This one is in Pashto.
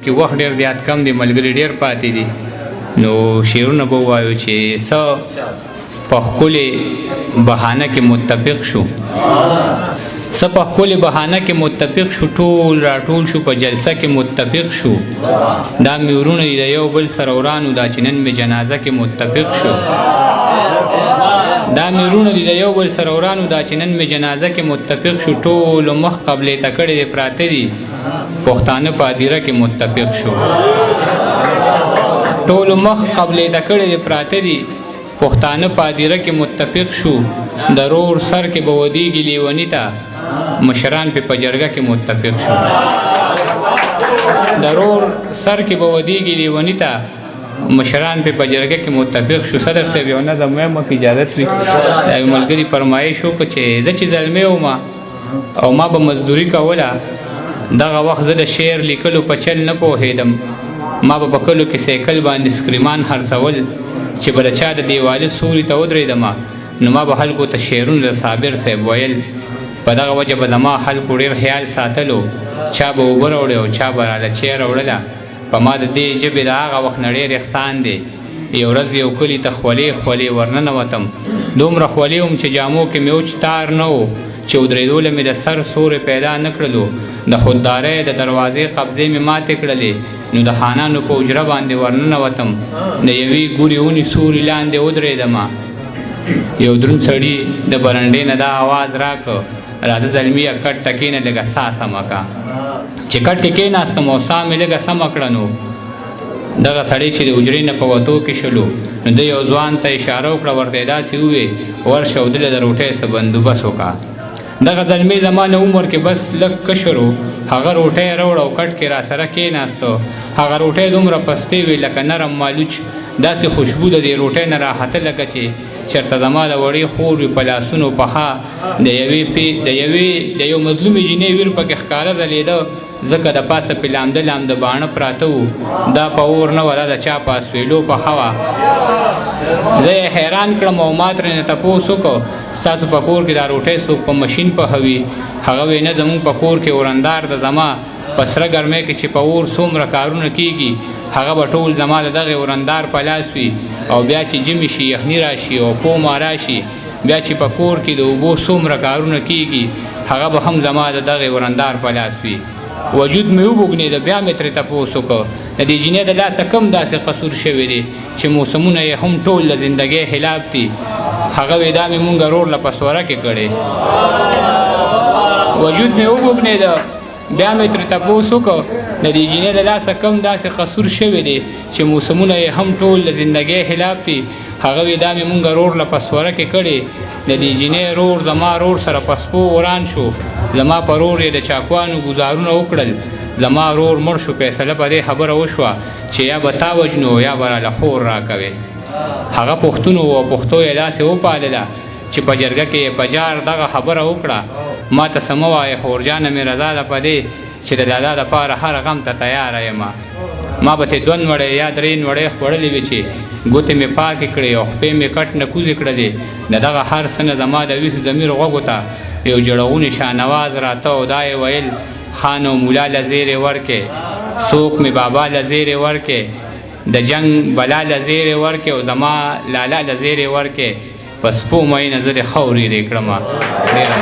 کې وخت ډېر زیات کم دی، ملګري ډېر پاتې دي، نو شعرونه به ووایو چې څه په ښکلې بهانه کې متفق شو، څه په ښکلې بهانه کې متفق شو، ټول راټول شو په جلسه کې متفق شو، دا مې ورونه دي د یو بل سره ورانو، دا چې نن مې جنازه کې متفق شو، دا مې ورونه دي د یو بل سره ورانو، دا چې نن مې جنازه کې متفق شو، ټولو مخ قبلې ته کړې دي پراته دي، پښتانه په هدیره کې متفق شو، ټولو مخ قبلې ته کړې دي پراته دي، پښتانه په هدیره کې متفق شو، د رور سر کې به ودیږي لیوني ته، مشران په جرګه کې متفق شو، د رور سر کې به ودیږي لیوني ته، مشران په جرګه کې متفق شو. صدر صاحب یو نظم وایم که اجازت وي، دا یو ملګري فرمایش وکړه چې زه چې زلمی وم او ما به مزدوري کوله، دغه وخت زه د شعر لیکلو په چل نه پوهېدم، ما به په کلو کې سیکل باندې سکریمان خرڅول چې به د چا د دیوالې سوري ته ودرېدم، نو ما به خلکو ته شعرونه د صابر صاحب ویل، په دغه وجه به زما خلکو ډېر خیال ساتلو، چا به اوبه راوړې او چا به راله چای راوړله، په ما د دې ژبې د هغه وخت نه ډېر احسان دی. یو ورځ یو کلي ته خولې خولې ورننوتم، دومره خولې وم چې جامو کې مې اوچ تار نه و، چې ودرېدوله مې د سر سورې پیدا نه کړلو، د خوددارۍ د دروازې قبضې مې ماتې کړلې، نو د خانانو په حجره باندې ورننوتم، د یوې ګورې ونې سوري لاندې ودرېدم، یو دروند سړي د برنډې نه دا آواز راکړ، راځه زلمیه کټ ته کښېنه لږه ساه سمه که، چې کټ کې کېناستم او ساه مې لږه سمه کړه، نو دغه سړی چې د حجرې نه په وتو کې شلو، نو د یو ځوان ته اشاره وکړه، ورته یې داسې ووې ورشه او دله د روټۍ څه بندوبست وکړه. دغه زلمی زما نه عمر کې بس لږ کشر و، هغه روټۍ راوړه او کټ کې راسره کېناسته، هغه روټۍ دومره پستې وې لکه نرم مالوچ، داسې خوشبو د دې روټۍ نه راحته لکه چې چېرته زما د وړې خور وي په لاسونو پخه، د یو مظلومې جینۍ ویر پکې ښکاره ځلېده، ځکه د پاسه پې لامده لامده باڼه پراته وو، دا په اور نه وه، دا د چا په اسویلو پخه وه. زه یې حیران کړم او ما ترېنه تپوس وکړ ستاسو په کور کې دا روټۍ څوک په مشین پخوي؟ هغه وی نه، زمونږ په کور کې ورندار د زما په سره ګرمۍ کې چې په اور څومره کارونه کېږي، هغه به ټول زما د دغې ورندار په لاس وي، او بیا چې ژمي شي یخني راشي او پومه راشي، بیا چې په کور کې د اوبو څومره کارونه کېږي، هغه به هم زما د دغې ورندار په لاس وي. وجود مې وبوږنېده، بیا مې ترې تپوس وکړ د دې جینۍ د لاسه کم داسې قصور شوی دی چې موسمونه یې هم ټول د زندګۍ خلاف دي؟ هغه وی دا مې مونږ رور له په سوره کې کړې. وجود مې وبوږنېده، بیا مې ترې تپوس وکړ د دې جینۍ د لاسه کم داسې قصور شوی دی چې موسمونه یې هم ټول د زندګۍ خلاف دي؟ هغه وی دا مې مونږ رور له په سوره کې کړې. د دې جینۍ رور زما رور سره په سپو وران شو، زما په رور یې د چاکوانو ګزارونه وکړل، زما رور مړ شو، فیصله په دې خبره وشوه چې یا به تا وژنو یا به راله خور راکوې. هغه پښتون و او پښتو یې داسې وپالله چې په جرګه کې یې په جار دغه خبره وکړه، ما ته څه مه وایې خورجانه مې رضا ده په دې چې د لالا دپاره هر غم ته تیاره یم. ما به ترې دوه نوړۍ یا درې نوړۍ خوړلې وې چې ګوتې مې پاکې کړې او خپې مې کټ نه کوزې کړلې، د دغه هر څه نه زما د ویښ ضمیر غوږو ته یو جړغونې شاهنواز راته او دا یې ویل، خان او مولا له زیرې ورکې، څوک مې بابا له زیرې ورکې، د جنګ بلا له زیرې ورکې او زما لالا له زیرې ورکې، په سپو مینه زه دې خاورې کړمه. ډېره